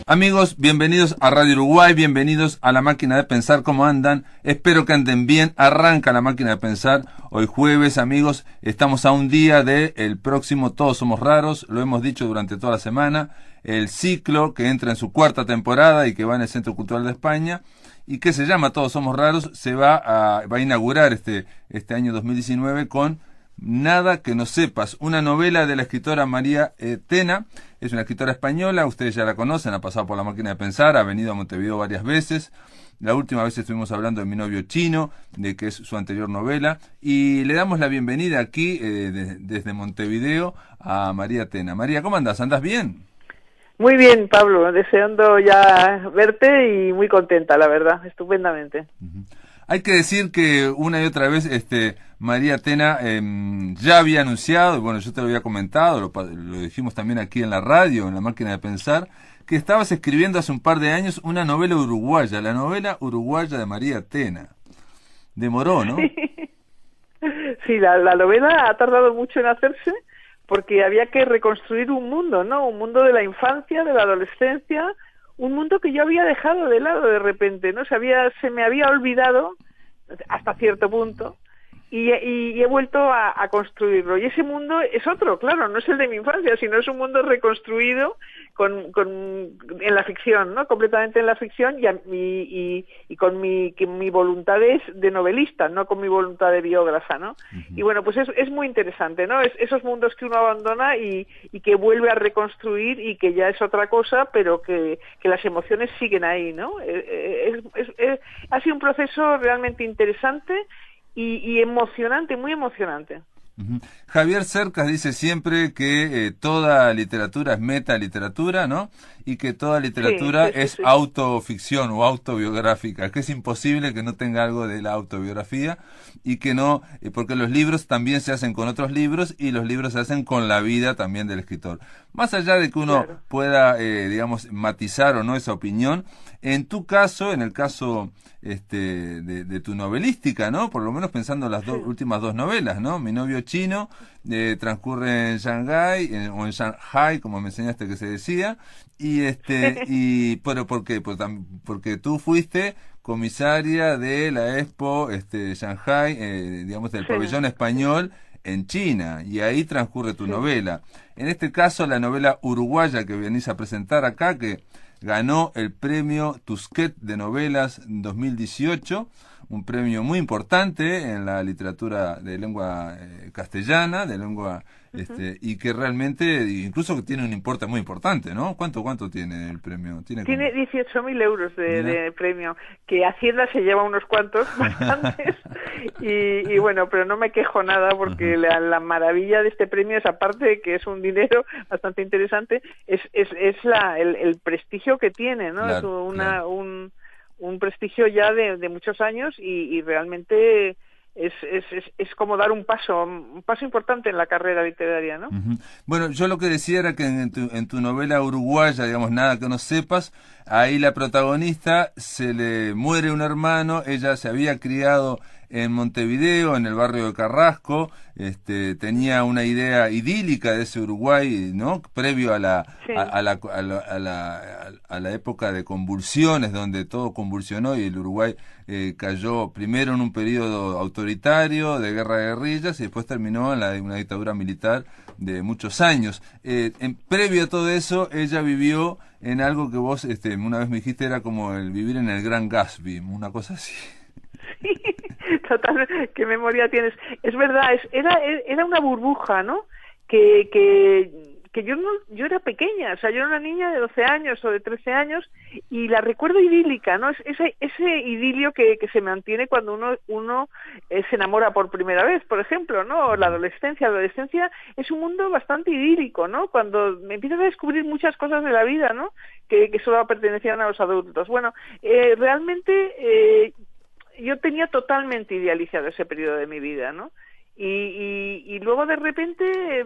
Amigos, bienvenidos a Radio Uruguay, bienvenidos a La Máquina de Pensar. ¿Cómo andan? Espero que anden bien. Arranca La Máquina de Pensar. Hoy jueves, amigos, estamos a un día del próximo Todos Somos Raros. Lo hemos dicho durante toda la semana. El ciclo que entra en su cuarta temporada y que va en el Centro Cultural de España y que se llama Todos Somos Raros, se va a inaugurar este año 2019 con Nada que no sepas, una novela de la escritora María Tena. Es una escritora española, ustedes ya la conocen, ha pasado por La Máquina de Pensar, ha venido a Montevideo varias veces. La última vez estuvimos hablando de Mi novio chino, de que es su anterior novela, y le damos la bienvenida aquí desde Montevideo a María Tena. María, ¿cómo andás? ¿Andás bien? Muy bien, Pablo, deseando ya verte y muy contenta, la verdad, estupendamente. Uh-huh. Hay que decir que una y otra vez María Tena ya había anunciado, y bueno, yo te lo había comentado, lo dijimos también aquí en la radio, en La Máquina de Pensar, que estabas escribiendo hace un par de años una novela uruguaya, la novela uruguaya de María Tena. Demoró, ¿no? Sí, la novela ha tardado mucho en hacerse porque había que reconstruir un mundo, ¿no? Un mundo de la infancia, de la adolescencia, un mundo que yo había dejado de lado de repente, ¿no? Se me había olvidado hasta cierto punto y he vuelto a construirlo. Y ese mundo es otro, claro, no es el de mi infancia, sino es un mundo reconstruido en la ficción, ¿no? Completamente en la ficción y con mi voluntad de novelista, no con mi voluntad de biógrafa, ¿no? Uh-huh. Y bueno, pues es muy interesante, ¿no? Esos mundos que uno abandona y que vuelve a reconstruir y que ya es otra cosa, pero que las emociones siguen ahí, ¿no? Ha sido un proceso realmente interesante y emocionante, muy emocionante. Uh-huh. Javier Cercas dice siempre que toda literatura es metaliteratura, ¿no? Y que toda literatura es autoficción o autobiográfica, que es imposible que no tenga algo de la autobiografía y que no, porque los libros también se hacen con otros libros y los libros se hacen con la vida también del escritor. Más allá de que uno pueda, digamos, matizar o no esa opinión, en tu caso, en el caso de tu novelística, ¿no? Por lo menos pensando en las últimas dos novelas, ¿no? Mi novio chino transcurre en Shanghái o en Shanghai, como me enseñaste que se decía, pero ¿por qué? Porque tú fuiste comisaria de la Expo Shanghai, digamos del pabellón español en China, y ahí transcurre tu novela. En este caso, la novela uruguaya que venís a presentar acá, que ganó el premio Tusquet de novelas 2018, un premio muy importante en la literatura de lengua castellana, de lengua y que realmente incluso tiene un importe muy importante, ¿no? ¿Cuánto tiene el premio? Tiene 18.000 euros de premio, que Hacienda se lleva unos cuantos, bastantes, y bueno, pero no me quejo nada porque la maravilla de este premio es, aparte de que es un dinero bastante interesante, es el prestigio que tiene, ¿no? Claro, es un prestigio ya de muchos años y realmente es como dar un paso importante en la carrera literaria, ¿no? Uh-huh. Bueno, yo lo que decía era que en tu novela uruguaya, digamos, Nada que no sepas, ahí la protagonista se le muere un hermano, ella se había criado en Montevideo, en el barrio de Carrasco, tenía una idea idílica de ese Uruguay, ¿no? Previo a la época de convulsiones, donde todo convulsionó y el Uruguay cayó primero en un periodo autoritario de guerra de guerrillas y después terminó en una dictadura militar de muchos años. Previo a todo eso, ella vivió en algo que vos una vez me dijiste era como el vivir en el Gran Gatsby, una cosa así. Sí, total, qué memoria tienes. Es verdad, era una burbuja, ¿no? Que yo era pequeña, o sea, yo era una niña de 12 años o de 13 años y la recuerdo idílica, ¿no? Ese idilio que se mantiene cuando uno se enamora por primera vez, por ejemplo, ¿no? La adolescencia es un mundo bastante idílico, ¿no? Cuando empiezas a descubrir muchas cosas de la vida, ¿no? Que solo pertenecían a los adultos. Bueno, realmente yo tenía totalmente idealizado ese periodo de mi vida, ¿no? Y luego de repente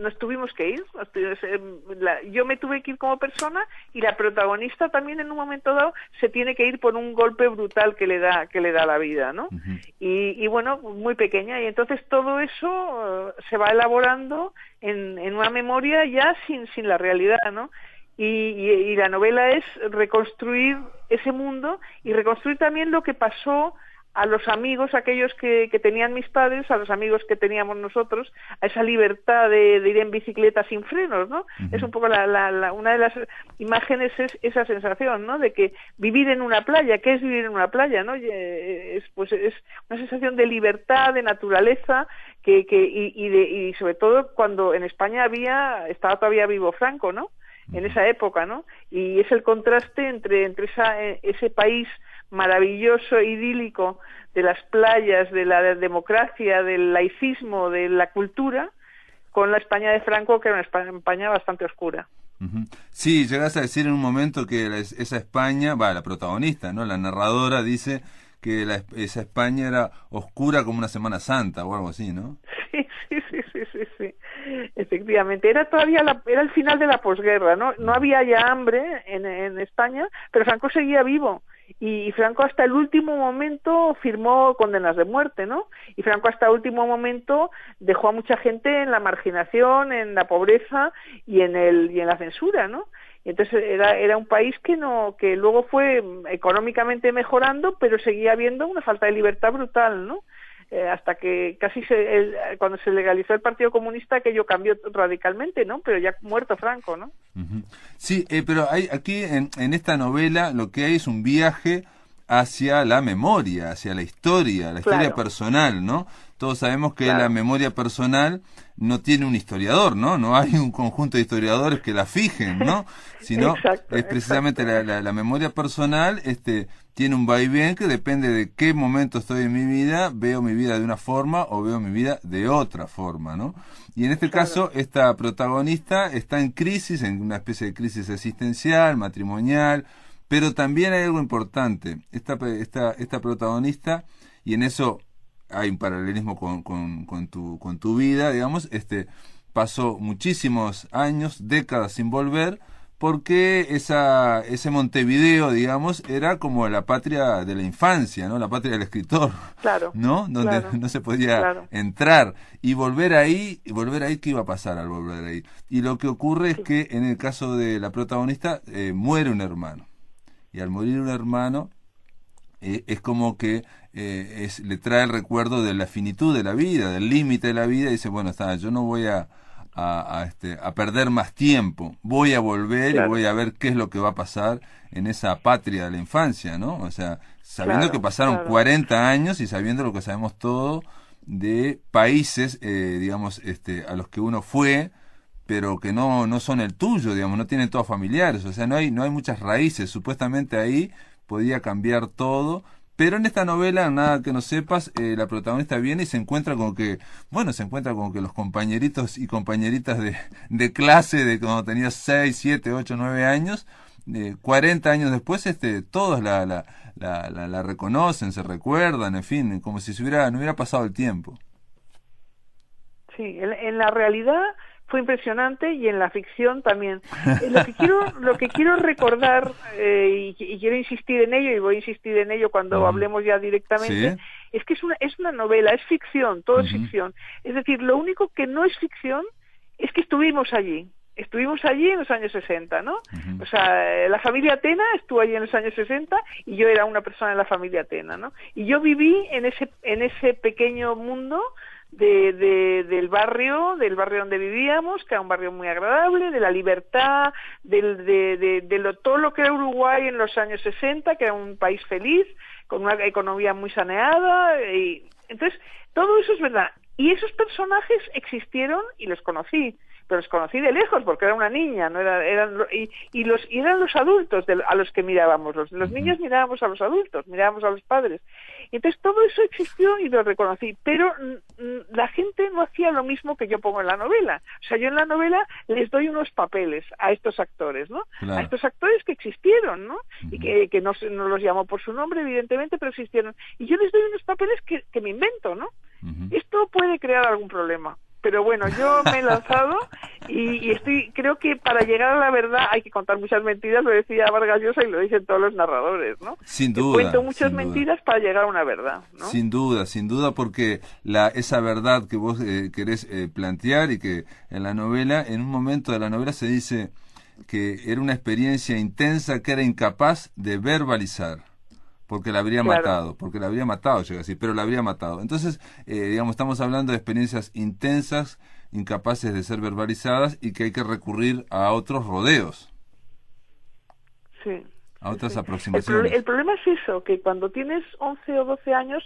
nos tuvimos que ir, yo me tuve que ir como persona y la protagonista también en un momento dado se tiene que ir por un golpe brutal que le da la vida, ¿no? Uh-huh. Y bueno, muy pequeña, y entonces todo eso se va elaborando en una memoria ya sin la realidad, ¿no? y la novela es reconstruir ese mundo y reconstruir también lo que pasó a los amigos, aquellos que tenían mis padres, a los amigos que teníamos nosotros, a esa libertad de ir en bicicleta sin frenos, ¿no? Es un poco una de las imágenes, es esa sensación, ¿no? De que vivir en una playa, ¿qué es vivir en una playa, no? Es una sensación de libertad, de naturaleza, y sobre todo cuando en España estaba todavía vivo Franco, ¿no? En esa época, ¿no? Y es el contraste entre ese país maravilloso, idílico, de las playas, de la democracia, del laicismo, de la cultura, con la España de Franco, que era una España bastante oscura. Sí, llegas a decir en un momento que esa España, la protagonista, ¿no? La narradora dice que esa España era oscura como una Semana Santa o algo así, ¿no? Sí. Efectivamente, era el final de la posguerra, ¿no? No había ya hambre en España, pero Franco seguía vivo. Y Franco hasta el último momento firmó condenas de muerte, ¿no? Y Franco hasta el último momento dejó a mucha gente en la marginación, en la pobreza y en la censura, ¿no? Y entonces era un país que luego fue económicamente mejorando, pero seguía habiendo una falta de libertad brutal, ¿no? Hasta que cuando se legalizó el Partido Comunista, aquello cambió radicalmente, ¿no? Pero ya muerto Franco, ¿no? Sí, pero aquí en esta novela lo que hay es un viaje hacia la memoria, hacia la historia personal, ¿no? Todos sabemos que la memoria personal no tiene un historiador, ¿no? No hay un conjunto de historiadores que la fijen, ¿no? Sino es precisamente la memoria personal, tiene un vaivén que depende de qué momento estoy en mi vida, veo mi vida de una forma o veo mi vida de otra forma, ¿no? Y en este caso, esta protagonista está en crisis, en una especie de crisis existencial, matrimonial, pero también hay algo importante. Esta protagonista, y en eso hay un paralelismo con tu vida, digamos, pasó muchísimos años, décadas sin volver, porque ese Montevideo, digamos, era como la patria de la infancia, ¿no? La patria del escritor, ¿no? Donde no se podía entrar. Y volver ahí, ¿qué iba a pasar al volver ahí? Y lo que ocurre es que en el caso de la protagonista, muere un hermano. Y al morir un hermano, es como que le trae el recuerdo de la finitud de la vida, del límite de la vida, y dice, bueno, yo no voy a perder más tiempo, voy a volver y voy a ver qué es lo que va a pasar en esa patria de la infancia, ¿no? O sea, sabiendo que pasaron 40 años y sabiendo lo que sabemos todo de países, digamos, a los que uno fue, pero que no son el tuyo, digamos, no tienen todos familiares, o sea, no hay muchas raíces, supuestamente ahí podía cambiar todo. Pero en esta novela, nada que no sepas, la protagonista viene y se encuentra con que los compañeritos y compañeritas de clase de cuando tenía 6, 7, 8, 9 años, 40 años después, todos la reconocen, se recuerdan, en fin, como si no hubiera pasado el tiempo. Sí, en la realidad fue impresionante y en la ficción también. Lo que quiero recordar, y quiero insistir en ello, y voy a insistir en ello cuando hablemos ya directamente, es que es una novela, es ficción, todo es ficción. Es decir, lo único que no es ficción es que estuvimos allí en los años 60, ¿no? O sea, la familia Atena estuvo allí en los años 60 y yo era una persona de la familia Atena, ¿no? Y yo viví en ese pequeño mundo del barrio donde vivíamos, que era un barrio muy agradable, de la libertad, todo lo que era Uruguay en los años 60, que era un país feliz, con una economía muy saneada, y entonces todo eso es verdad. Y esos personajes existieron y los conocí, pero los conocí de lejos porque era una niña, no eran los adultos a los que mirábamos, los niños mirábamos a los adultos, mirábamos a los padres. Y entonces todo eso existió y lo reconocí, pero la gente no hacía lo mismo que yo pongo en la novela. O sea, yo en la novela les doy unos papeles a estos actores, ¿no? Claro. A estos actores que existieron, ¿no? Y que no los llamo por su nombre, evidentemente, pero existieron. Y yo les doy unos papeles que me invento, ¿no? Esto puede crear algún problema. Pero bueno, yo me he lanzado y creo que para llegar a la verdad hay que contar muchas mentiras, lo decía Vargas Llosa y lo dicen todos los narradores, ¿no? Sin duda. Cuento muchas mentiras para llegar a una verdad, ¿no? Sin duda, porque esa verdad que vos querés plantear y que en la novela, en un momento de la novela se dice, que era una experiencia intensa que era incapaz de verbalizar, porque la habría matado, llega así, pero la habría matado. Entonces, digamos, estamos hablando de experiencias intensas, incapaces de ser verbalizadas y que hay que recurrir a otros rodeos. Sí. A otras aproximaciones. El problema es eso, que cuando tienes 11 o 12 años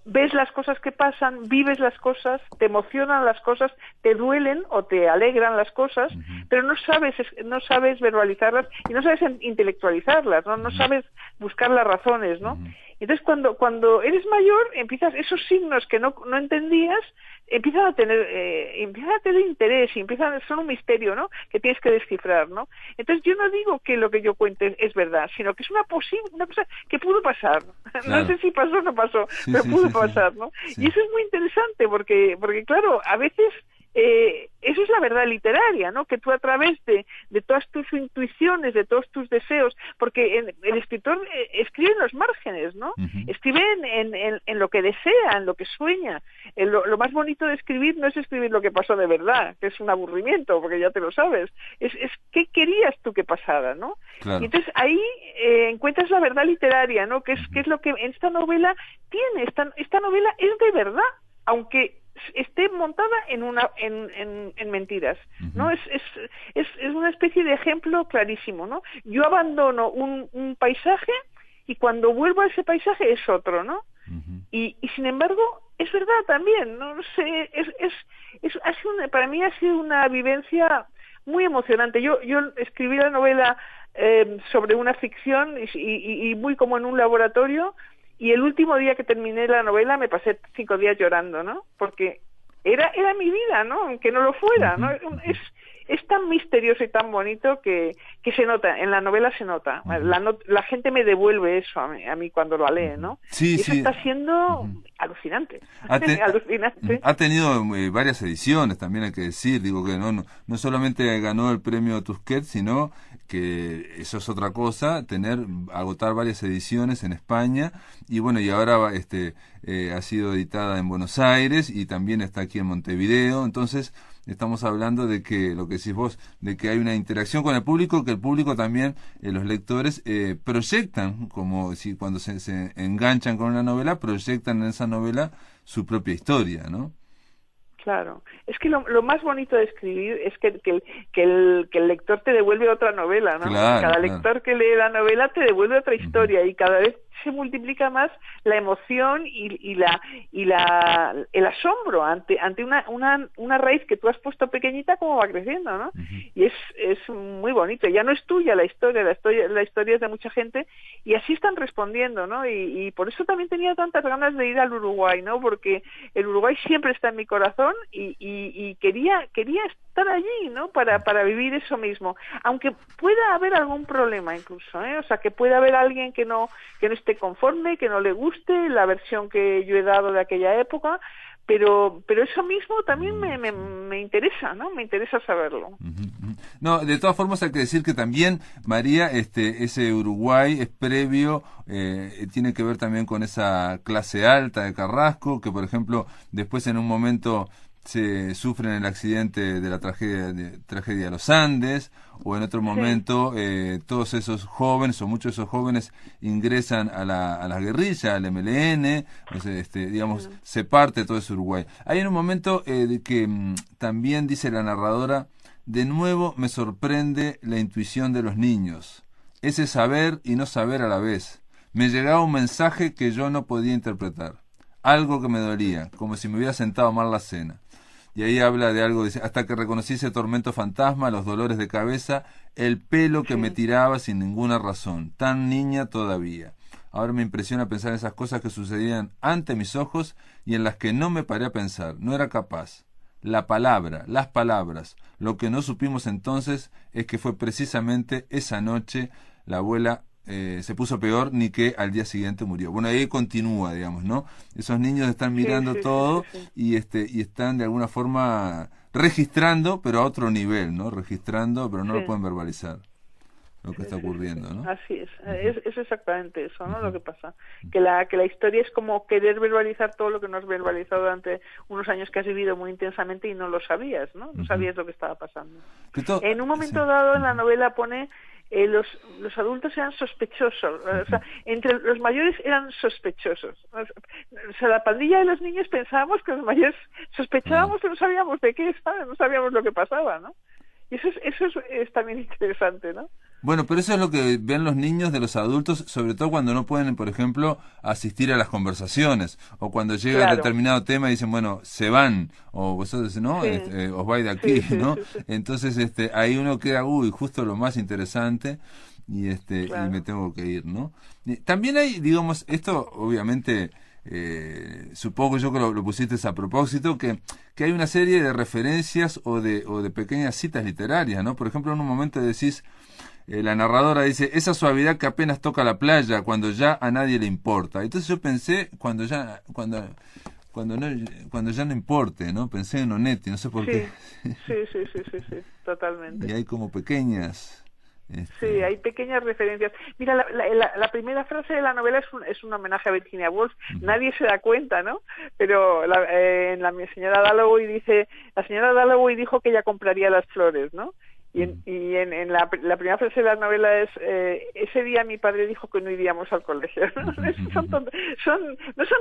ves las cosas que pasan, vives las cosas, te emocionan las cosas, te duelen o te alegran las cosas, pero no sabes verbalizarlas y no sabes intelectualizarlas, no sabes buscar las razones, ¿no? Entonces cuando eres mayor empiezas esos signos que no entendías empiezan a tener interés y son un misterio, ¿no? Que tienes que descifrar, ¿no? Entonces yo no digo que lo que yo cuente es verdad, sino que es una cosa que pudo pasar. Claro. No sé si pasó o no pasó, pero pudo pasar, ¿no? Sí. Y eso es muy interesante porque claro, a veces eso es la verdad literaria, ¿no? Que tú a través de todas tus intuiciones, de todos tus deseos, porque el escritor escribe en los márgenes, ¿no? Escribe en lo que desea, en lo que sueña. Lo más bonito de escribir no es escribir lo que pasó de verdad, que es un aburrimiento, porque ya te lo sabes. Es qué querías tú que pasara, ¿no? Claro. Y entonces ahí encuentras la verdad literaria, ¿no? Que es lo que en esta novela tiene. Esta novela es de verdad, aunque esté montada en mentiras, ¿no? Es una especie de ejemplo clarísimo, ¿no? Yo abandono un paisaje y cuando vuelvo a ese paisaje es otro, ¿no? Y sin embargo es verdad también, no sé, para mí ha sido una vivencia muy emocionante. Yo escribí la novela sobre una ficción y muy como en un laboratorio. Y el último día que terminé la novela me pasé 5 días llorando, ¿no? Porque era mi vida, ¿no? Aunque no lo fuera, ¿no? Es tan misterioso y tan bonito que se nota, en la novela se nota. La gente me devuelve eso a mí cuando lo lee, ¿no? Sí, y eso está siendo alucinante. Alucinante. Ha tenido varias ediciones, también hay que decir, digo que no solamente ganó el premio Tusquets, sino que eso es otra cosa, agotar varias ediciones en España, y bueno, y ahora ha sido editada en Buenos Aires y también está aquí en Montevideo. Entonces estamos hablando de que, lo que decís vos, de que hay una interacción con el público, que el público también, los lectores, proyectan, como si cuando se enganchan con una novela, proyectan en esa novela su propia historia, ¿no? Claro, es que lo más bonito de escribir es que el lector te devuelve otra novela, ¿no? Claro, cada lector que lee la novela te devuelve otra historia y cada vez se multiplica más la emoción y el asombro ante una raíz que tú has puesto pequeñita, como va creciendo, ¿no? Y es muy bonito. Ya no es tuya la historia es de mucha gente y así están respondiendo, ¿no? Y por eso también tenía tantas ganas de ir al Uruguay, ¿no? Porque el Uruguay siempre está en mi corazón y quería estar allí, ¿no? Para vivir eso mismo, aunque pueda haber algún problema incluso, o sea, que pueda haber alguien que no esté conforme, que no le guste la versión que yo he dado de aquella época, pero eso mismo también me interesa, ¿no? Me interesa saberlo. No, de todas formas hay que decir que también, María, ese Uruguay es previo, tiene que ver también con esa clase alta de Carrasco, que por ejemplo después en un momento se sufren el accidente de la tragedia de los Andes, o en otro momento todos esos jóvenes o muchos de esos jóvenes ingresan a la guerrilla, al MLN, o sea, digamos, se parte todo ese Uruguay. Hay un momento de que también dice la narradora: de nuevo me sorprende la intuición de los niños, ese saber y no saber a la vez. Me llegaba un mensaje que yo no podía interpretar, algo que me dolía, como si me hubiera sentado mal la cena. Y ahí habla de algo, dice: hasta que reconocí ese tormento fantasma, los dolores de cabeza, el pelo que me tiraba sin ninguna razón, tan niña todavía. Ahora me impresiona pensar en esas cosas que sucedían ante mis ojos y en las que no me paré a pensar, no era capaz. La palabra, las palabras, lo que no supimos entonces es que fue precisamente esa noche la abuela se puso peor, ni que al día siguiente murió. Bueno, ahí continúa, digamos, ¿no? Esos niños están mirando todo. Y están de alguna forma registrando, pero a otro nivel, ¿no? Registrando, pero no lo pueden verbalizar. lo que está ocurriendo, ¿no? Así es. Es exactamente eso, ¿no? Lo que pasa. Que la historia es como querer verbalizar todo lo que no has verbalizado durante unos años que has vivido muy intensamente y no lo sabías, ¿no? No sabías lo que estaba pasando. En un momento dado en la novela pone los adultos eran sospechosos, o sea, entre los mayores eran sospechosos. O sea, la pandilla de los niños pensábamos que los mayores sospechábamos, pero no sabíamos de qué, ¿sabes? No sabíamos lo que pasaba, ¿no? Y eso es también interesante, ¿no? Bueno, pero eso es lo que ven los niños de los adultos, sobre todo cuando no pueden, por ejemplo, asistir a las conversaciones, o cuando llega a determinado tema y dicen, bueno, se van, o vosotros, ¿no? Sí. Os vais de aquí, Sí, ¿no? sí, sí. Entonces, ahí uno queda, justo lo más interesante, y y me tengo que ir, ¿no? También hay, digamos, esto obviamente, supongo yo que lo pusiste a propósito, que hay una serie de referencias o de pequeñas citas literarias, ¿no? Por ejemplo, en un momento decís, la narradora dice, esa suavidad que apenas toca la playa cuando ya a nadie le importa. Entonces yo pensé, cuando ya no importe, ¿no? Pensé en Onetti, no sé por qué. Sí, totalmente. Y hay como pequeñas... Sí, hay pequeñas referencias. Mira, la primera frase de la novela es un homenaje a Virginia Woolf. Nadie se da cuenta, ¿no? Pero la señora Dalloway dice, la señora Dalloway dijo que ella compraría las flores, ¿no? Y en la primera frase de la novela es, ese día mi padre dijo que no iríamos al colegio. No son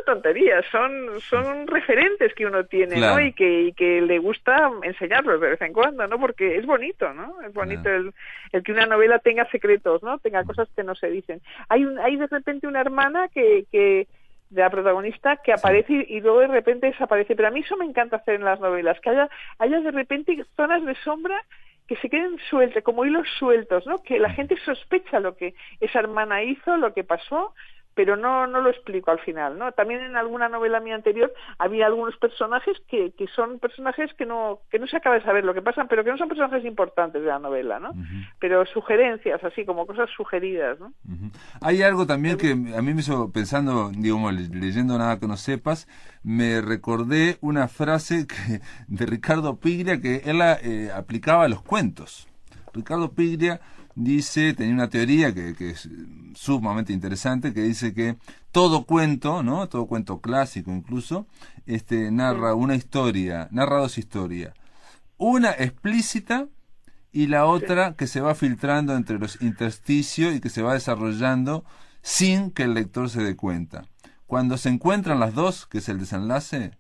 tonterías, son referentes que uno tiene, claro, ¿no? Y que le gusta enseñarlos de vez en cuando, ¿no? Porque es bonito, ¿no? Es bonito, claro, el que una novela tenga secretos, ¿no? Tenga cosas que no se dicen. Hay de repente una hermana que de la protagonista que aparece y luego de repente desaparece. Pero a mí eso me encanta hacer en las novelas, que haya de repente zonas de sombra que se queden sueltas, como hilos sueltos, ¿no? Que la gente sospecha lo que esa hermana hizo, lo que pasó, pero no lo explico al final, ¿no? También en alguna novela mía anterior había algunos personajes que son personajes que no se acaba de saber lo que pasan, pero que no son personajes importantes de la novela, ¿no? Pero sugerencias, así como cosas sugeridas, ¿no? Hay algo también que a mí me hizo pensando, digamos, leyendo Nada que no sepas, me recordé una frase de Ricardo Piglia que él aplicaba a los cuentos. Ricardo Piglia tenía una teoría que es sumamente interesante, que dice que todo cuento, ¿no? Todo cuento clásico incluso, narra una historia, narra dos historias. Una explícita y la otra que se va filtrando entre los intersticios y que se va desarrollando sin que el lector se dé cuenta. Cuando se encuentran las dos, que es el desenlace,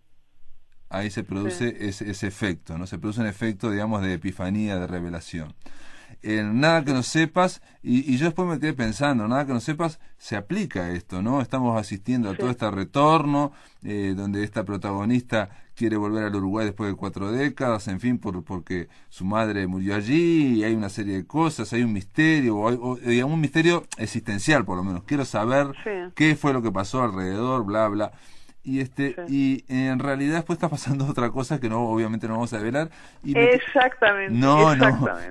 ahí se produce ese efecto, ¿no? Se produce un efecto, digamos, de epifanía, de revelación. Nada que no sepas, y yo después me quedé pensando, Nada que no sepas, se aplica a esto, ¿no? Estamos asistiendo a todo este retorno, donde esta protagonista quiere volver al Uruguay después de 4 décadas, en fin, porque su madre murió allí, y hay una serie de cosas, hay un misterio, o digamos un misterio existencial por lo menos, quiero saber qué fue lo que pasó alrededor, bla, bla. Y en realidad después está pasando otra cosa que obviamente no vamos a develar. Exactamente.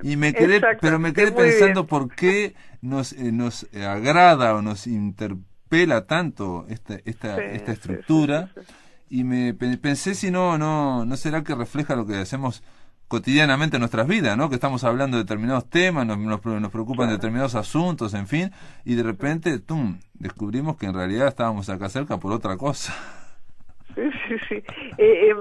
Y me quedé pensando por qué nos agrada o nos interpela tanto esta estructura. Y pensé si no será que refleja lo que hacemos cotidianamente en nuestras vidas, ¿no? Que estamos hablando de determinados temas, nos preocupan determinados asuntos, en fin, y de repente, descubrimos que en realidad estábamos acá cerca por otra cosa. Sí.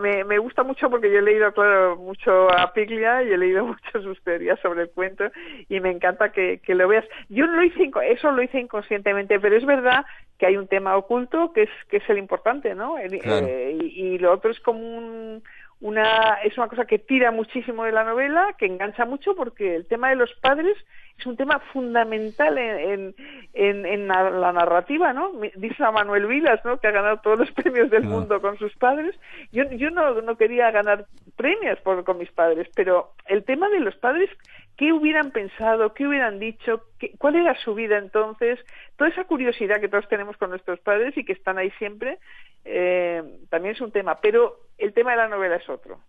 Me gusta mucho porque yo he leído, claro, mucho a Piglia y he leído mucho sus teorías sobre el cuento y me encanta que lo veas. Yo eso lo hice inconscientemente, pero es verdad que hay un tema oculto que es el importante, ¿no? Claro. Y lo otro es como es una cosa que tira muchísimo de la novela, que engancha mucho porque el tema de los padres es un tema fundamental en la narrativa, ¿no? Dice a Manuel Vilas, ¿no? Que ha ganado todos los premios del mundo con sus padres. Yo no quería ganar premios con mis padres, pero el tema de los padres, ¿qué hubieran pensado? ¿Qué hubieran dicho? ¿Cuál era su vida entonces? Toda esa curiosidad que todos tenemos con nuestros padres y que están ahí siempre, también es un tema. Pero el tema de la novela es otro.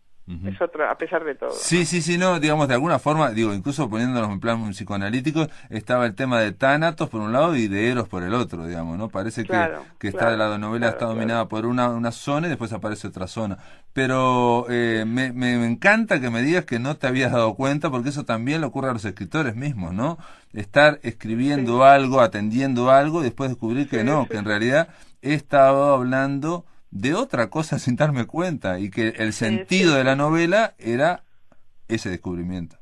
Es otro, a pesar de todo. Sí, sí, sí, no, digamos, de alguna forma, digo, incluso poniéndonos en plan psicoanalítico, estaba el tema de Tánatos por un lado y de Eros por el otro, digamos, ¿no? Parece Claro, que claro, la novela está dominada por una zona y después aparece otra zona. Pero me encanta que me digas que no te habías dado cuenta, porque eso también le ocurre a los escritores mismos, ¿no? Estar escribiendo algo, atendiendo algo, y después descubrir que no, que en realidad he estado hablando de otra cosa sin darme cuenta y que el sentido de la novela era ese descubrimiento.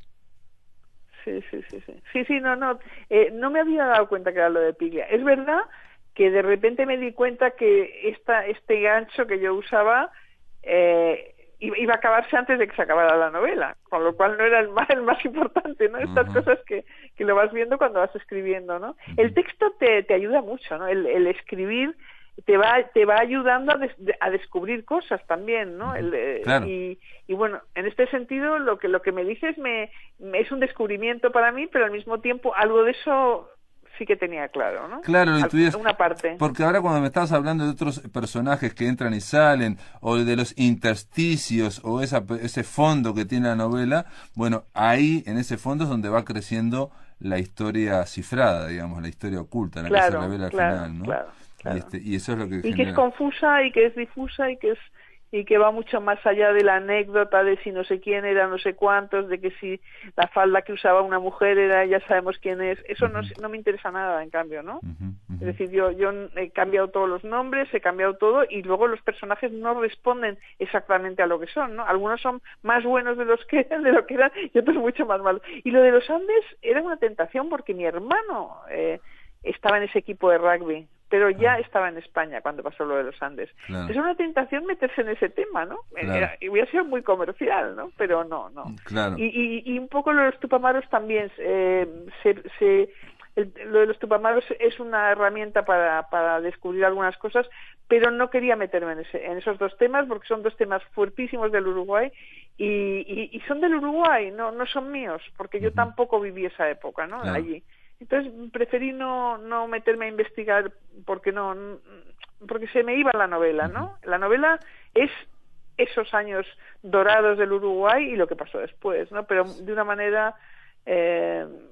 Sí, no me había dado cuenta que era lo de Piglia. Es verdad que de repente me di cuenta que este gancho que yo usaba iba a acabarse antes de que se acabara la novela, con lo cual no era el más importante, ¿no? Estas cosas que lo vas viendo cuando vas escribiendo, ¿no? El texto te ayuda mucho, ¿no? El escribir te va ayudando a descubrir cosas también, ¿no? Claro. Y bueno, en este sentido lo que me dices es un descubrimiento para mí, pero al mismo tiempo algo de eso sí que tenía claro, ¿no? Claro, lo intuías. Una parte. Porque ahora cuando me estabas hablando de otros personajes que entran y salen, o de los intersticios, o ese fondo que tiene la novela, bueno, ahí en ese fondo es donde va creciendo la historia cifrada, digamos, la historia oculta, la que se revela al final, ¿no? Claro. Y eso es lo que que es confusa y que es difusa y que va mucho más allá de la anécdota de si no sé quién era no sé cuántos, de que si la falda que usaba una mujer era ya sabemos quién es. Eso no me interesa nada, en cambio, ¿no? Es decir, yo he cambiado todos los nombres, he cambiado todo y luego los personajes no responden exactamente a lo que son, ¿no? Algunos son más buenos de lo que eran y otros mucho más malos. Y lo de los Andes era una tentación porque mi hermano estaba en ese equipo de rugby, pero ya estaba en España cuando pasó lo de los Andes. Claro. Es una tentación meterse en ese tema, ¿no? Claro. Hubiera sido muy comercial, ¿no? Pero no. Claro. Y un poco lo de los Tupamaros también, lo de los Tupamaros es una herramienta para descubrir algunas cosas, pero no quería meterme en esos dos temas porque son dos temas fuertísimos del Uruguay y son del Uruguay, no son míos, porque yo tampoco viví esa época, ¿no? Claro. Allí. Entonces preferí no meterme a investigar porque se me iba la novela, ¿no? La novela es esos años dorados del Uruguay y lo que pasó después, ¿no? Pero de una manera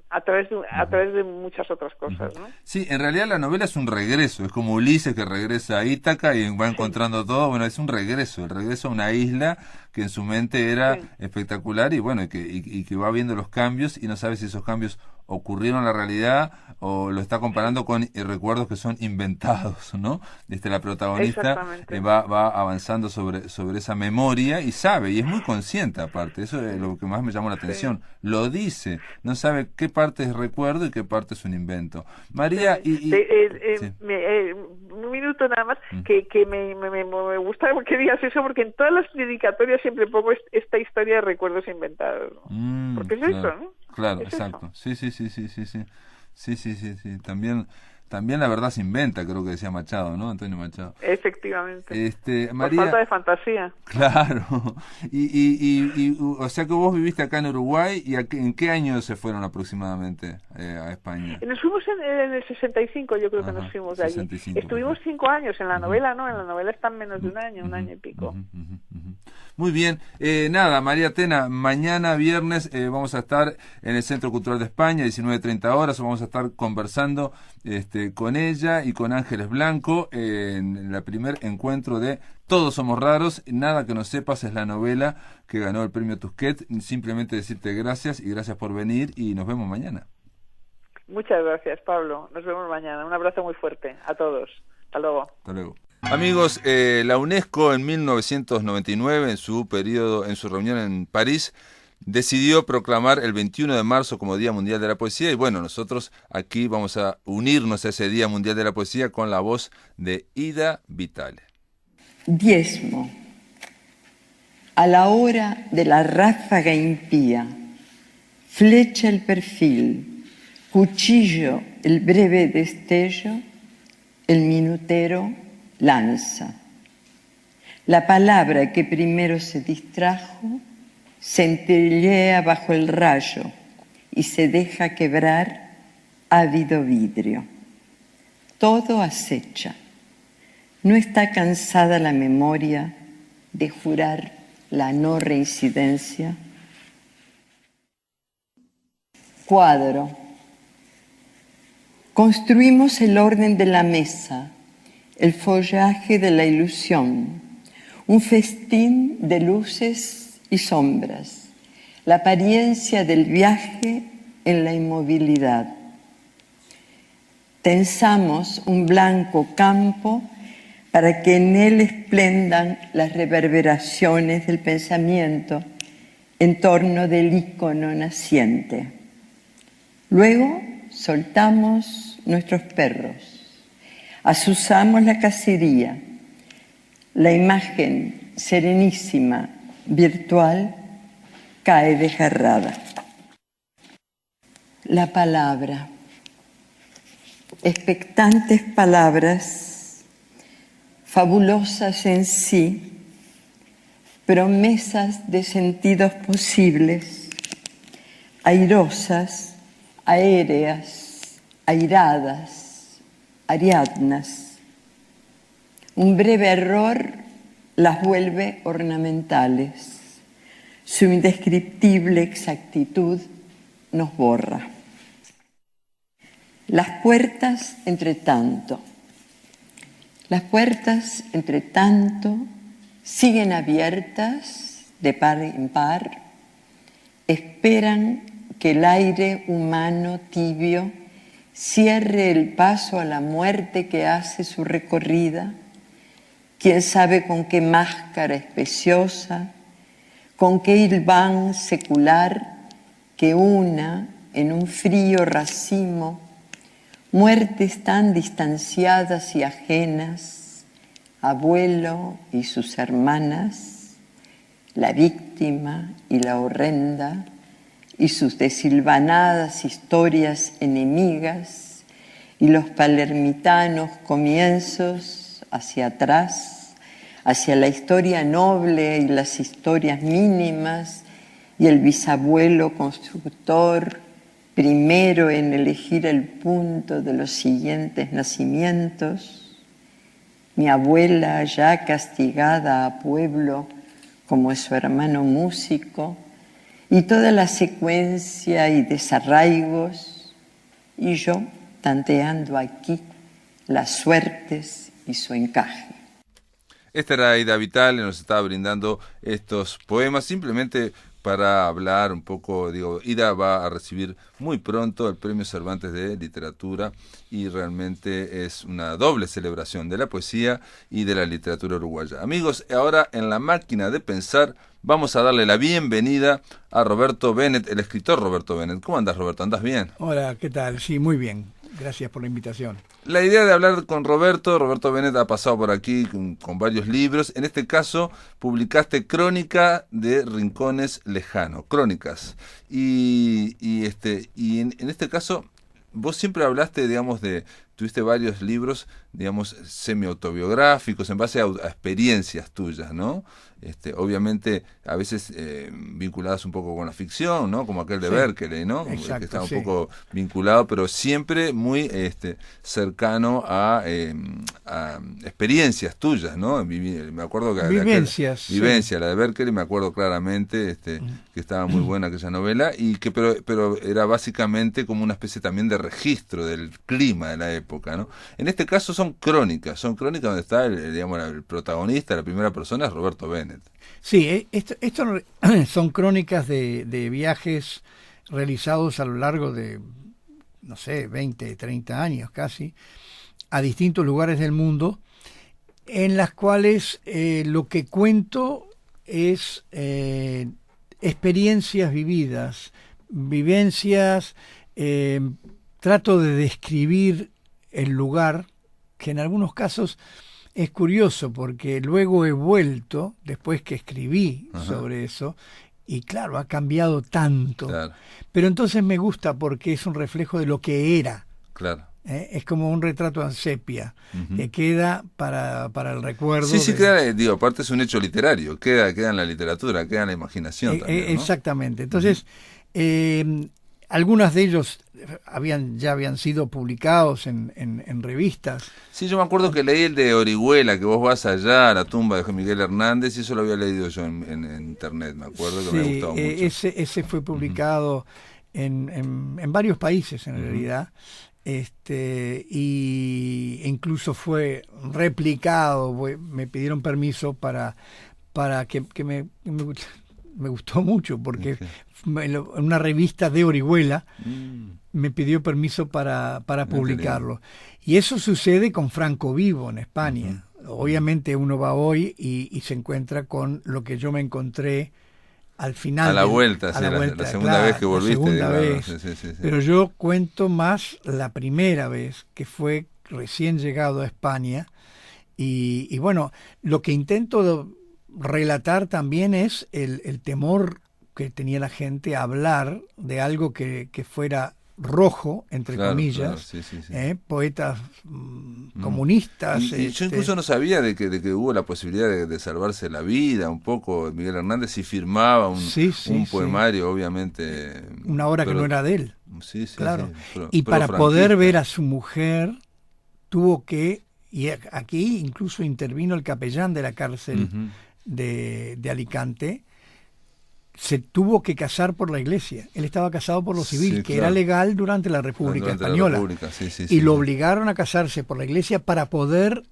a través de muchas otras cosas, ¿no? Sí, en realidad la novela es un regreso, es como Ulises que regresa a Ítaca y va encontrando todo, bueno, es un regreso, el regreso a una isla que en su mente era espectacular y bueno, y que va viendo los cambios y no sabe si esos cambios ocurrieron en la realidad o lo está comparando con recuerdos que son inventados, ¿no? La protagonista va avanzando sobre esa memoria y sabe, y es muy consciente aparte, eso es lo que más me llamó la atención, lo dice, no sabe qué parte es recuerdo y qué parte es un invento. María, un minuto nada más, que me gusta que digas eso, porque en todas las dedicatorias siempre pongo esta historia de recuerdos inventados, ¿no? Porque es eso, ¿no? Claro, exacto. Sí. También la verdad se inventa, creo que decía Machado, ¿no? Antonio Machado. Efectivamente. María, por falta de fantasía. Claro. O sea que vos viviste acá en Uruguay y ¿en qué año se fueron aproximadamente a España? Nos fuimos en el 65, yo creo que nos fuimos de allí. 65, Estuvimos 5 años en la novela, ¿no? En la novela están menos de un año y pico. Muy bien. Nada, María Tena, mañana viernes vamos a estar en el Centro Cultural de España, 19:30 horas, vamos a estar conversando con ella y con Ángeles Blanco en el primer encuentro de Todos Somos Raros. Nada que no sepas es la novela que ganó el premio Tusquets. Simplemente decirte gracias y gracias por venir y nos vemos mañana. Muchas gracias, Pablo. Nos vemos mañana. Un abrazo muy fuerte a todos. Hasta luego. Hasta luego. Amigos, la UNESCO en 1999, en su reunión en París, decidió proclamar el 21 de marzo como Día Mundial de la Poesía y bueno, nosotros aquí vamos a unirnos a ese Día Mundial de la Poesía con la voz de Ida Vitale. Diezmo. A la hora de la ráfaga impía, flecha el perfil, cuchillo el breve destello, el minutero lanza. La palabra que primero se distrajo centellea bajo el rayo y se deja quebrar ávido vidrio. Todo acecha. No está cansada la memoria de jurar la no reincidencia. Cuadro. Construimos el orden de la mesa, el follaje de la ilusión, un festín de luces y sombras, la apariencia del viaje en la inmovilidad. Tensamos un blanco campo para que en él esplendan las reverberaciones del pensamiento en torno del ícono naciente. Luego soltamos nuestros perros, azuzamos la cacería, la imagen serenísima, virtual, cae desgarrada. La palabra, expectantes palabras, fabulosas en sí, promesas de sentidos posibles, airosas, aéreas, airadas, ariadnas. Un breve error las vuelve ornamentales. Su indescriptible exactitud nos borra. Las puertas, entre tanto. Las puertas, entre tanto, siguen abiertas de par en par, esperan que el aire humano tibio cierre el paso a la muerte que hace su recorrida, quién sabe con qué máscara especiosa, con qué hilván secular que una en un frío racimo muertes tan distanciadas y ajenas, abuelo y sus hermanas, la víctima y la horrenda, y sus desilvanadas historias enemigas, y los palermitanos comienzos hacia atrás, hacia la historia noble y las historias mínimas, y el bisabuelo constructor, primero en elegir el punto de los siguientes nacimientos, mi abuela ya castigada a pueblo como es su hermano músico, y toda la secuencia y desarraigos, y yo tanteando aquí las suertes y su encaje. Esta era Aida Vitale, nos estaba brindando estos poemas simplemente para hablar un poco. Digo, Ida va a recibir muy pronto el Premio Cervantes de Literatura y realmente es una doble celebración de la poesía y de la literatura uruguaya. Amigos, ahora en La Máquina de Pensar vamos a darle la bienvenida a Roberto Bennett, el escritor Roberto Bennett. ¿Cómo andas, Roberto? ¿Andás bien? Hola, ¿qué tal? Sí, muy bien. Gracias por la invitación. La idea de hablar con Roberto Bennett ha pasado por aquí con varios libros. En este caso, publicaste Crónica de Rincones Lejanos, Crónicas. Y en este caso, vos siempre hablaste, digamos, tuviste varios libros, digamos, semi-autobiográficos, en base a experiencias tuyas, ¿no? Obviamente, a veces vinculadas un poco con la ficción, ¿no? Como aquel de Berkeley, ¿no? Exacto, que está un poco vinculado, pero siempre muy cercano a experiencias tuyas, ¿no? Me acuerdo que Vivencias. Vivencia, la de Berkeley, me acuerdo claramente que estaba muy buena aquella novela, y que pero era básicamente como una especie también de registro del clima de la época, ¿no? En este caso son crónicas donde está el protagonista, la primera persona es Roberto Bennett. Sí, esto son crónicas de viajes realizados a lo largo de, no sé, 20, 30 años casi, a distintos lugares del mundo, en las cuales lo que cuento es experiencias vividas, vivencias, trato de describir el lugar, que en algunos casos es curioso porque luego he vuelto, después que escribí sobre eso, y claro, ha cambiado tanto. Claro. Pero entonces me gusta porque es un reflejo de lo que era. Claro. Es como un retrato en sepia, que queda para el recuerdo. Sí, queda, aparte es un hecho literario, queda en la literatura, queda en la imaginación también, ¿no? Exactamente. Entonces, algunas de ellos ya habían sido publicados en revistas. Sí, yo me acuerdo que leí el de Orihuela, que vos vas allá a la tumba de Miguel Hernández, y eso lo había leído yo en internet, me acuerdo que Sí, me gustaba mucho. ese fue publicado en varios países en realidad, y incluso fue replicado. Me pidieron permiso para que me gustó mucho, porque en una revista de Orihuela me pidió permiso para publicarlo. Y eso sucede con Franco Vivo en España. Obviamente uno va hoy y se encuentra con lo que yo me encontré al final. A la vuelta, la segunda vez que volviste. La segunda claro, vez. Sí. Pero yo cuento más la primera vez, que fue recién llegado a España. Y bueno, lo que intento relatar también es el temor que tenía la gente a hablar de algo que fuera rojo, entre comillas, claro, poetas comunistas. Y yo incluso no sabía de que hubo la posibilidad de salvarse la vida un poco Miguel Hernández, y firmaba un poemario, obviamente. Una obra que no era de él. Sí, claro. Sí, y para poder ver a su mujer, tuvo que, y aquí incluso intervino el capellán de la cárcel de Alicante, se tuvo que casar por la iglesia. Él estaba casado por lo civil, que era legal durante la República Española. Y lo obligaron a casarse por la iglesia para poder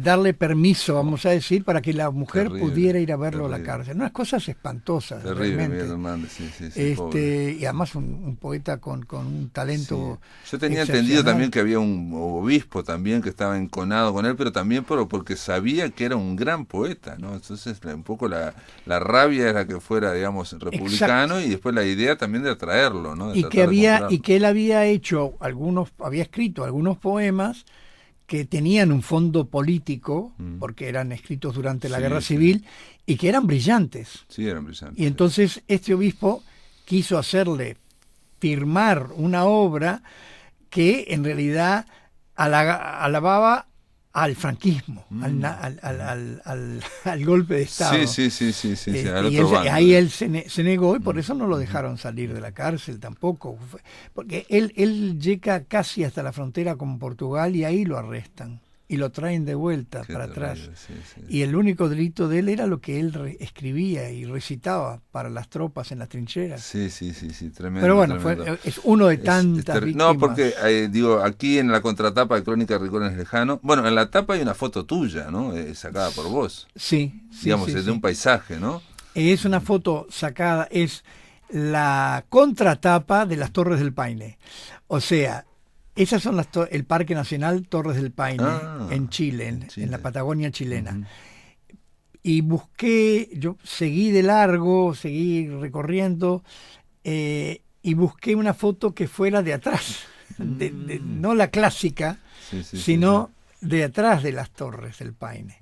darle permiso, vamos a decir, para que la mujer pudiera ir a verlo a la cárcel. Unas cosas espantosas. Terrible, Miguel Hernández, y además un poeta con un talento. Yo tenía entendido también que había un obispo también que estaba enconado con él, pero también porque sabía que era un gran poeta, ¿no? Entonces un poco la rabia era que fuera, digamos, republicano. Exacto. Y después la idea también de atraerlo, ¿no? Y que él había escrito algunos poemas que tenían un fondo político, porque eran escritos durante la Guerra Civil, y que eran brillantes. Sí, eran brillantes. Y entonces este obispo quiso hacerle firmar una obra que en realidad alababa al franquismo, al golpe de Estado. Ahí él se negó, y por eso no lo dejaron salir de la cárcel tampoco. Porque él llega casi hasta la frontera con Portugal, y ahí lo arrestan y lo traen de vuelta para atrás. Y el único delito de él era lo que él escribía y recitaba para las tropas en las trincheras. Sí, tremendo. Pero bueno, es uno de tantas víctimas. No, porque aquí en la contratapa de Crónica de Rincones Lejanos, bueno, en la tapa hay una foto tuya, ¿no? Sacada por vos. Digamos, de un paisaje, ¿no? Es una foto sacada, es la contratapa de las Torres del Paine. O sea, esas son el Parque Nacional Torres del Paine, en Chile, en la Patagonia chilena. Y yo seguí de largo, seguí recorriendo, y busqué una foto que fuera de atrás, no la clásica, sino de atrás de las Torres del Paine.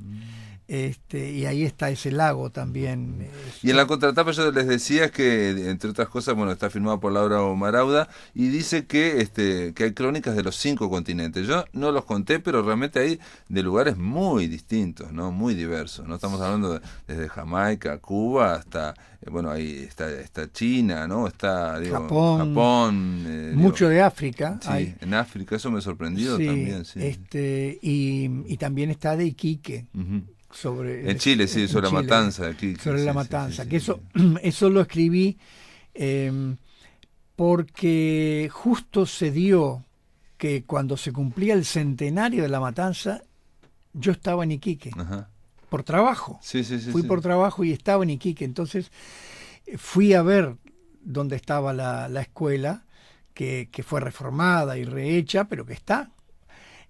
Y ahí está ese lago también. Y en la contratapa yo les decía que, entre otras cosas, bueno, está firmado por Laura Marauda, y dice que hay crónicas de los 5 continentes. Yo no los conté, pero realmente hay de lugares muy distintos, ¿no? Muy diversos, ¿no? Estamos hablando desde Jamaica, Cuba, hasta, bueno, ahí está China, ¿no? Está, Japón, mucho de África. Sí, en África, eso me sorprendió también. Y también está de Iquique. En Chile, sobre la matanza. Sobre la matanza, que eso lo escribí porque justo se dio que cuando se cumplía el centenario de la matanza, yo estaba en Iquique, por trabajo. Fui por trabajo y estaba en Iquique, entonces fui a ver dónde estaba la escuela, que fue reformada y rehecha, pero que está.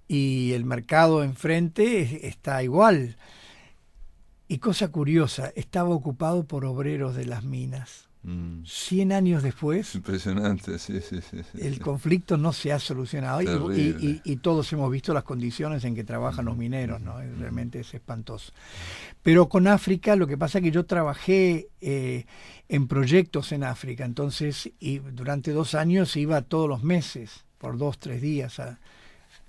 Y el mercado enfrente está igual. Y cosa curiosa, estaba ocupado por obreros de las minas. 100 años después, impresionante, el conflicto no se ha solucionado, y todos hemos visto las condiciones en que trabajan los mineros, ¿no? Realmente es espantoso. Pero con África, lo que pasa es que yo trabajé en proyectos en África, entonces, y durante 2 años iba todos los meses, por 2-3 días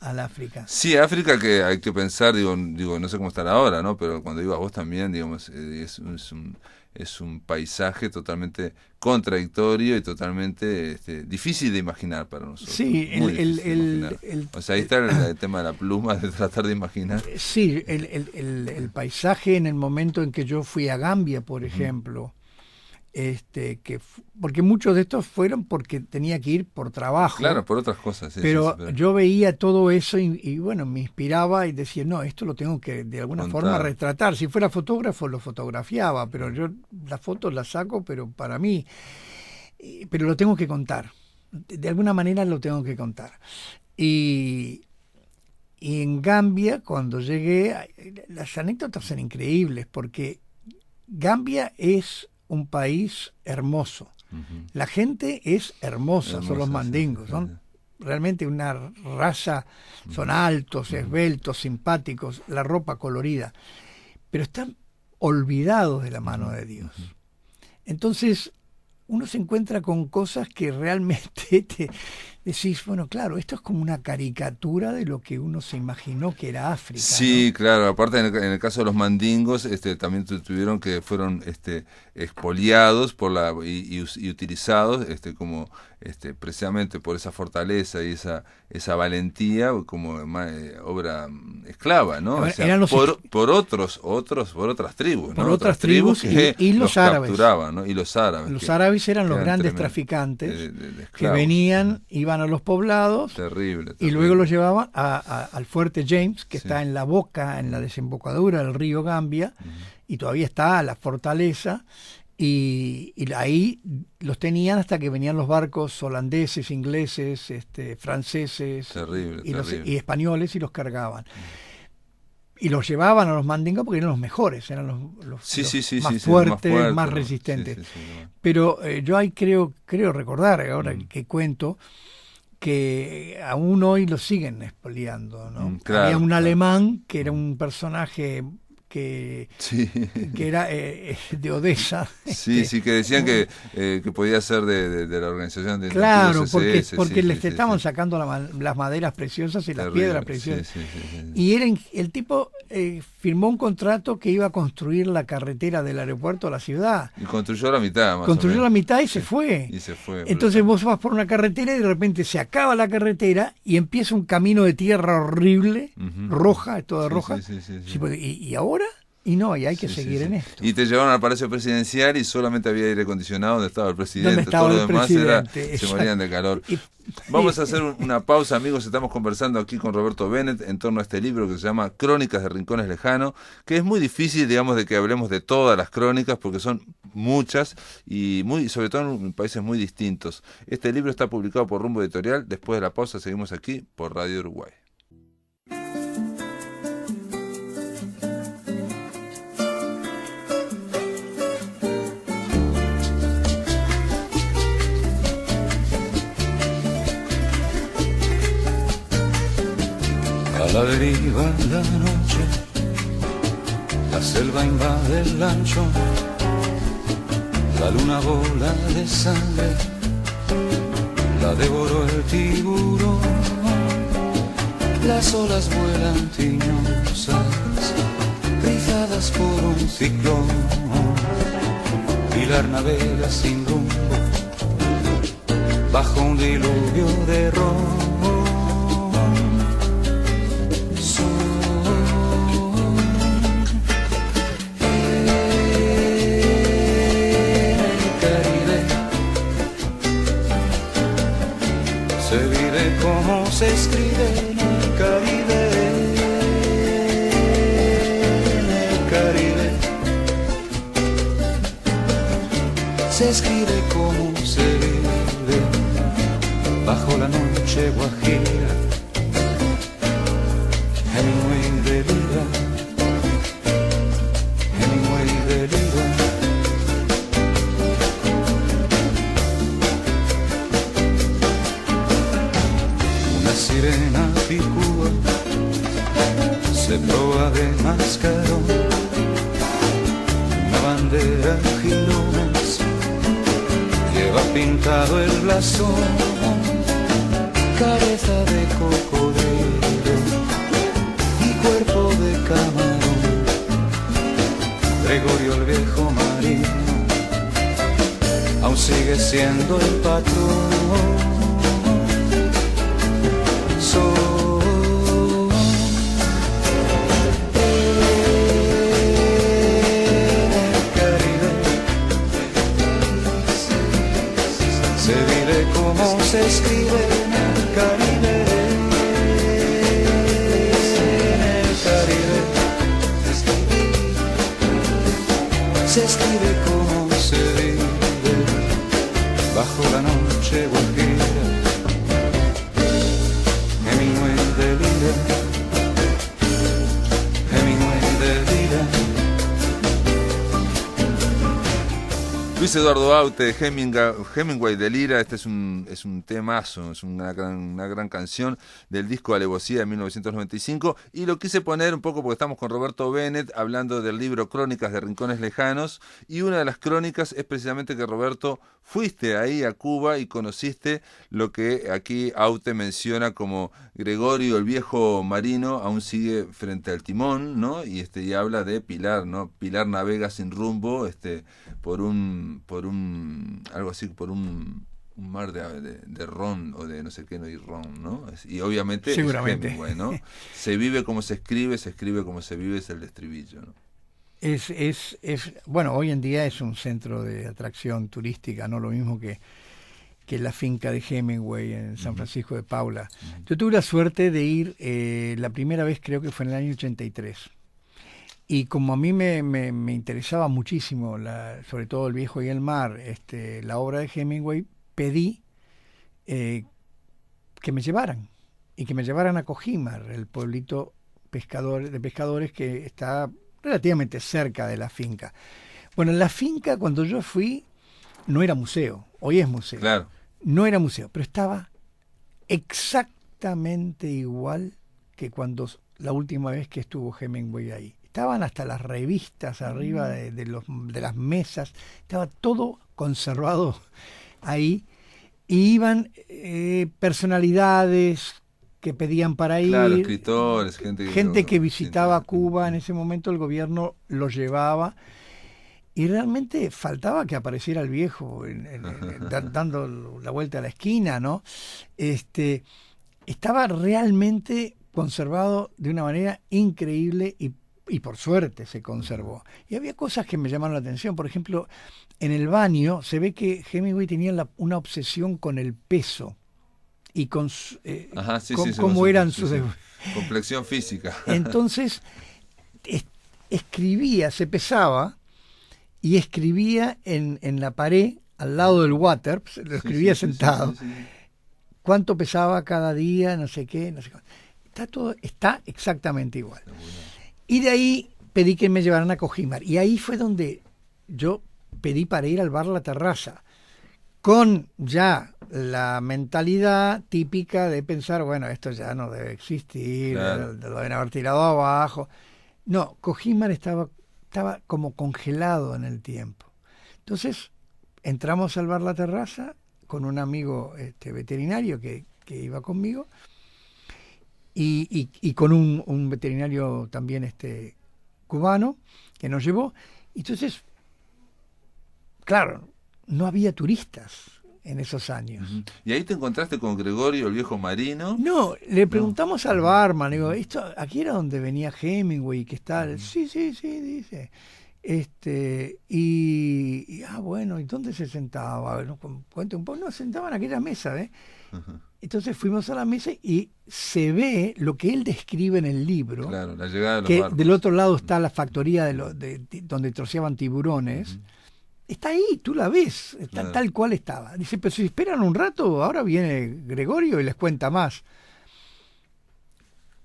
al África. Sí, África, que hay que pensar, digo, no sé cómo estará ahora, ¿no? Pero cuando ibas vos también, digamos, es es un paisaje totalmente contradictorio y totalmente difícil de imaginar para nosotros. Sí, o sea, ahí está el tema de la pluma, de tratar de imaginar. Sí, el paisaje en el momento en que yo fui a Gambia, por ejemplo, porque muchos de estos fueron porque tenía que ir por trabajo. Claro, por otras cosas. Sí, pero sí, yo veía todo eso y bueno, me inspiraba y decía, no, esto lo tengo que de alguna forma retratar. Si fuera fotógrafo lo fotografiaba, pero yo las fotos las saco, pero para mí, pero lo tengo que contar. De alguna manera lo tengo que contar. Y en Gambia, cuando llegué, las anécdotas son increíbles porque Gambia es un país hermoso. Uh-huh. La gente es hermosa, son los mandingos, son realmente una raza, son altos, esbeltos, simpáticos, la ropa colorida, pero están olvidados de la mano de Dios. Entonces uno se encuentra con cosas que realmente te decís, bueno, claro, esto es como una caricatura de lo que uno se imaginó que era África. Sí, ¿no? Claro, aparte en el caso de los mandingos, también tuvieron que fueron expoliados y utilizados como precisamente por esa fortaleza y esa valentía como obra esclava, ¿no? O sea, por otras tribus, ¿no? Por otras tribus y los árabes capturaban, ¿no? Y los árabes. Los árabes eran los grandes traficantes que venían, iban a los poblados. Terrible. Y luego los llevaban al fuerte James, que está en la boca, en la desembocadura del río Gambia, y todavía está la fortaleza. Y ahí los tenían hasta que venían los barcos holandeses, ingleses, franceses y españoles y los cargaban. Y los llevaban a los mandingos porque eran los mejores, eran los más fuertes, más resistentes. Pero yo ahí creo recordar, ahora que cuento, que aún hoy lo siguen expoliando, ¿no? Había un alemán que era un personaje que era de Odessa. Sí, que decían que podía ser de la organización de Claro, porque les estaban sacando las maderas preciosas y las piedras preciosas. Y el tipo firmó un contrato que iba a construir la carretera del aeropuerto a la ciudad. Y construyó la mitad, más Construyó o menos. la mitad y se fue. Entonces vos vas por una carretera y de repente se acaba la carretera y empieza un camino de tierra horrible, roja, toda roja. ¿Y ahora? Y no, y hay que seguir en esto. Y te llevaron al Palacio Presidencial y solamente había aire acondicionado donde estaba el presidente. Todo lo demás se morían de calor. Y Vamos a hacer una pausa, amigos. Estamos conversando aquí con Roberto Bennett en torno a este libro que se llama Crónicas de Rincones Lejanos, que es muy difícil, digamos, de que hablemos de todas las crónicas porque son muchas y sobre todo en países muy distintos. Este libro está publicado por Rumbo Editorial. Después de la pausa seguimos aquí por Radio Uruguay. A la deriva la noche, la selva invade el lancho, la luna bola de sangre, la devoró el tiburón, las olas vuelan tiñosas, rizadas por un ciclón, Pilar navega sin rumbo, bajo un diluvio de ron. Se escribe en el Caribe, se escribe como se vive bajo la noche guajira. Hemingway delira, Hemingway delira. Sirena picúa, se proa de mascarón, una bandera girones, lleva pintado el blasón, cabeza de cocodrilo y cuerpo de camarón, Gregorio el viejo marino sigue siendo el patrón. Se escribe en el Caribe, en el Caribe. Se escribe como se vive bajo la noche guajira. Hemingway delira, Hemingway delira. Luis Eduardo Aute, Hemingway de Lira. Este es un temazo, es una gran canción del disco Alevosía de 1995, y lo quise poner un poco porque estamos con Roberto Bennett hablando del libro Crónicas de Rincones Lejanos, y una de las crónicas es precisamente que, Roberto, fuiste ahí a Cuba y conociste lo que aquí Aute menciona como Gregorio el viejo marino aún sigue frente al timón, ¿no? Y habla de Pilar, ¿no? Pilar navega sin rumbo, por un mar de ron o de no sé qué, no hay ron, ¿no? Y obviamente seguramente. Es Hemingway, ¿no? Se vive como se escribe como se vive, es el estribillo, ¿no? Bueno, hoy en día es un centro de atracción turística, no lo mismo que la finca de Hemingway en San Francisco de Paula. Yo tuve la suerte de ir la primera vez, creo que fue en el año 83. Y como a mí me interesaba muchísimo, sobre todo El viejo y el mar, la obra de Hemingway, pedí que me llevaran, y que me llevaran a Cojimar, el pueblito de pescadores que está relativamente cerca de la finca. Bueno, en la finca, cuando yo fui, no era museo, hoy es museo. Claro. No era museo, pero estaba exactamente igual que cuando la última vez que estuvo Hemingway ahí. Estaban hasta las revistas arriba de las mesas, estaba todo conservado ahí, y iban personalidades que pedían para ir, claro, escritores, gente que visitaba Cuba. En ese momento el gobierno los llevaba, y realmente faltaba que apareciera el viejo dando la vuelta a la esquina, ¿no? Estaba realmente conservado de una manera increíble, y por suerte se conservó. Y había cosas que me llamaron la atención. Por ejemplo, en el baño se ve que Hemingway tenía una obsesión con el peso y con cómo eran sus... complexión física. Entonces, escribía, se pesaba y escribía en la pared al lado del water, lo escribía sentado. Sí. Cuánto pesaba cada día, no sé qué, no sé cuánto. Está exactamente igual. Y de ahí pedí que me llevaran a Cojimar. Y ahí fue donde yo pedí para ir al bar La Terraza, con ya la mentalidad típica de pensar, bueno, esto ya no debe existir, claro, lo deben haber tirado abajo. No, Cojimar estaba como congelado en el tiempo. Entonces entramos al bar La Terraza con un amigo veterinario que iba conmigo, y con un veterinario también cubano que nos llevó. Entonces, claro, no había turistas en esos años. Uh-huh. ¿Y ahí te encontraste con Gregorio, el viejo marino? No, le preguntamos al barman, digo, aquí era donde venía Hemingway, que está... Uh-huh. Sí, dice. Bueno, ¿y dónde se sentaba? A ver, cuente un poco. No, sentaban en aquella mesa, ¿eh? Uh-huh. Entonces fuimos a la mesa y se ve lo que él describe en el libro. Claro, la llegada de los que barcos. Del otro lado está la factoría donde troceaban tiburones. Uh-huh. Está ahí, tú la ves, está claro, tal cual estaba. Dice, pero si esperan un rato, ahora viene Gregorio y les cuenta más.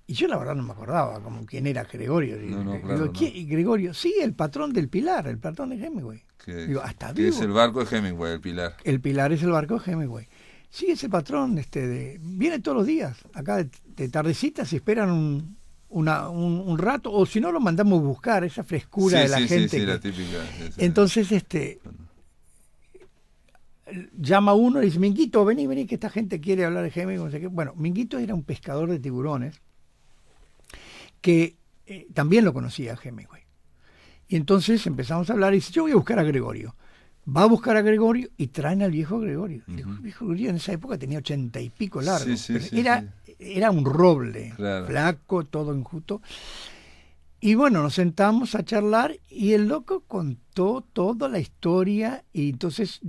Y yo la verdad no me acordaba como quién era Gregorio. Claro, Gregorio, sí, el patrón del Pilar, el patrón de Hemingway. Hasta que es el barco de Hemingway, el Pilar. El Pilar es el barco de Hemingway. Sí, es el patrón, viene todos los días, acá de tardecita, se esperan un rato, o si no lo mandamos buscar, esa frescura de la gente. Sí, la típica. Entonces, llama uno y dice, Minguito, vení, que esta gente quiere hablar de Hemingway, no sé qué. Bueno, Minguito era un pescador de tiburones que también lo conocía a Hemingway. Y entonces empezamos a hablar y dice, yo voy a buscar a Gregorio. va a buscar a Gregorio y traen al viejo Gregorio. El viejo Gregorio en esa época tenía 80 y pico largo. Pero era un roble, claro, flaco, todo enjuto. Y bueno, nos sentamos a charlar y el loco contó toda la historia y entonces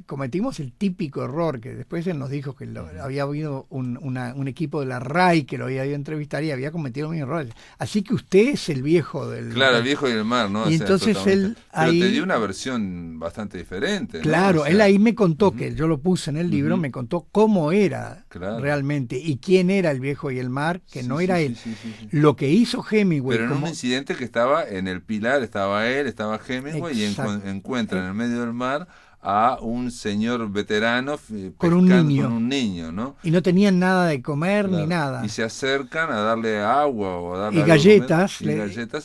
cometimos el típico error que después él nos dijo que había habido un equipo de la RAI que lo había ido a entrevistar y había cometido los mismos errores. Así que usted es el viejo del... Claro, el viejo y el mar, ¿no? Y entonces él ahí... Pero te dio una versión bastante diferente, ¿no? Claro, O sea, él ahí me contó, que yo lo puse en el libro, me contó cómo era realmente y quién era el viejo y el mar, que no era él. Sí. Lo que hizo Hemingway... Pero en un incidente que estaba en el Pilar, estaba él, estaba Hemingway, y encuentran en el medio del mar a un señor veterano con un niño, ¿no? Y no tenían nada de comer ni nada. Y se acercan a darle agua o a darle galletas,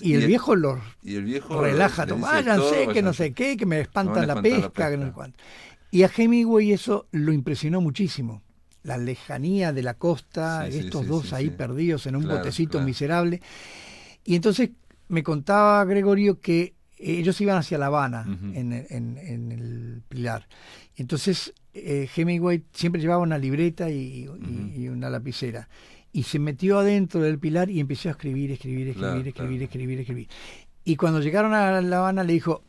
y el viejo los relaja, le dice váyanse, que no sé qué, que me espantan la pesca, que no sé cuánto. Y a Hemingway eso lo impresionó muchísimo. La lejanía de la costa, estos dos ahí perdidos en un botecito miserable. Y entonces me contaba Gregorio que ellos iban hacia La Habana, en el Pilar. Entonces Hemingway siempre llevaba una libreta y una lapicera. Y se metió adentro del Pilar y empezó a escribir. Y cuando llegaron a La Habana le dijo,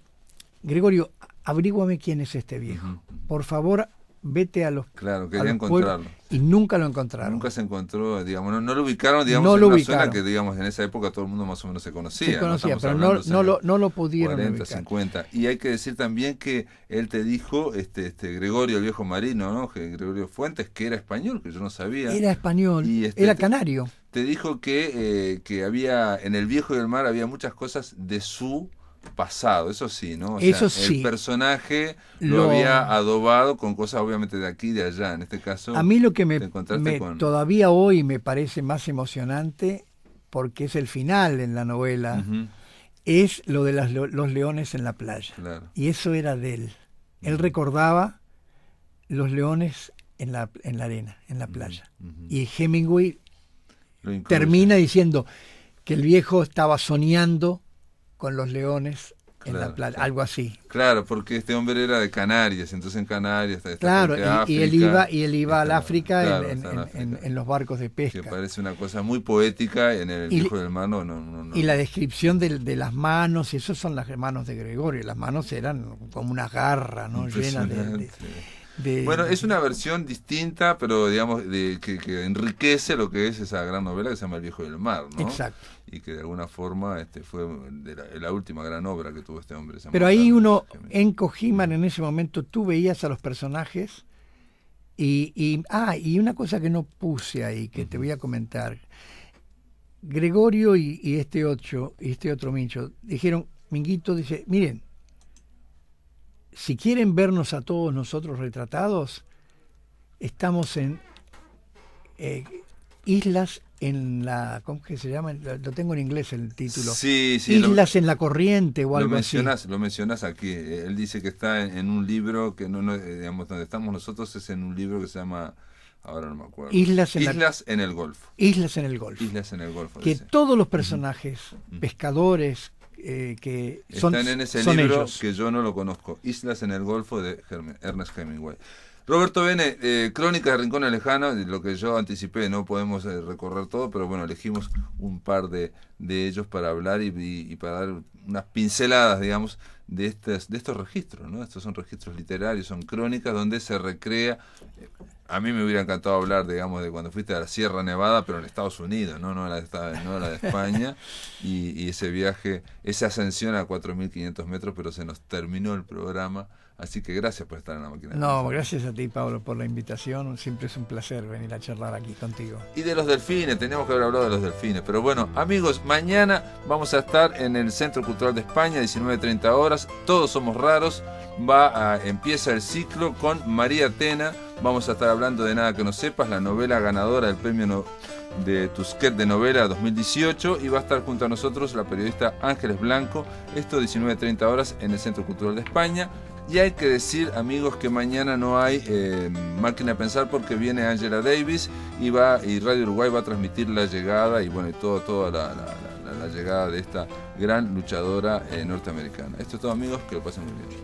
Gregorio, averíguame quién es este viejo. Por favor, vete a los... Claro, quería encontrarlo. Y nunca lo encontraron. Nunca se encontró, digamos, no lo ubicaron, digamos, en una zona que, digamos, en esa época todo el mundo más o menos se conocía. Se conocía, pero no lo pudieron 40, ubicar. 50. Y hay que decir también que él te dijo, Gregorio, el viejo marino, ¿no? Gregorio Fuentes, que era español, que yo no sabía. Era español, y era canario. Te dijo que había, en el viejo y el mar había muchas cosas de su pasado, eso sí, ¿no? O eso sea, sí. El personaje lo había adobado con cosas obviamente de aquí y de allá. En este caso, a mí lo que todavía hoy me parece más emocionante, porque es el final en la novela, es lo de los leones en la playa. Claro. Y eso era de él. Él recordaba los leones en la arena, en la playa. Y Hemingway termina diciendo que el viejo estaba soñando con los leones en la playa, algo así. Claro, porque este hombre era de Canarias, entonces en Canarias claro, y él iba al África en los barcos de pesca. Que parece una cosa muy poética en el viejo del mar, no. Y la descripción de las manos, y esos son las manos de Gregorio, las manos eran como una garra, ¿no? Llenas bueno, es una versión distinta, pero digamos que enriquece lo que es esa gran novela que se llama El viejo del mar, ¿no? Exacto. Y que de alguna forma fue de la última gran obra que tuvo este hombre. Pero ahí uno, en Kojima, en ese momento, tú veías a los personajes y una cosa que no puse ahí, que te voy a comentar. Gregorio y este otro Mincho dijeron, Minguito dice, miren, si quieren vernos a todos nosotros retratados, estamos en islas en la... ¿Cómo que se llama? Lo tengo en inglés el título. Sí, Islas en la corriente o algo así. Lo mencionas aquí. Él dice que está en un libro que digamos, donde estamos nosotros es en un libro que se llama... Ahora no me acuerdo. Islas en el Golfo. Islas en el Golfo. Islas en el Golfo. Que dice. Todos los personajes, pescadores... que están en ese libro ellos. Que yo no lo conozco, Islas en el Golfo de Ernest Hemingway. Roberto Bene, Crónicas de Rincones Lejanos, lo que yo anticipé, no podemos recorrer todo, pero bueno, elegimos un par de ellos para hablar y para dar unas pinceladas, digamos, de estos registros, ¿no? Estos son registros literarios, son crónicas donde se recrea. A mí me hubiera encantado hablar, digamos, de cuando fuiste a la Sierra Nevada, pero en Estados Unidos, no la de España, y ese viaje, esa ascensión a 4.500 metros, pero se nos terminó el programa. Así que gracias por estar en La Máquina de Pensar. No, gracias a ti, Pablo, por la invitación. Siempre es un placer venir a charlar aquí contigo. Y de los delfines, teníamos que haber hablado de los delfines. Pero bueno, amigos, mañana vamos a estar en el Centro Cultural de España, 19:30 horas. Todos somos raros. Empieza el ciclo con María Tena. Vamos a estar hablando de Nada que no sepas, la novela ganadora del premio de Tusquet de novela 2018, y va a estar junto a nosotros la periodista Ángeles Blanco. Esto 19:30 horas en el Centro Cultural de España. Y hay que decir, amigos, que mañana no hay Máquina de Pensar porque viene Angela Davis y Radio Uruguay va a transmitir la llegada y bueno, y toda la llegada de esta gran luchadora norteamericana. Esto es todo, amigos, que lo pasen muy bien.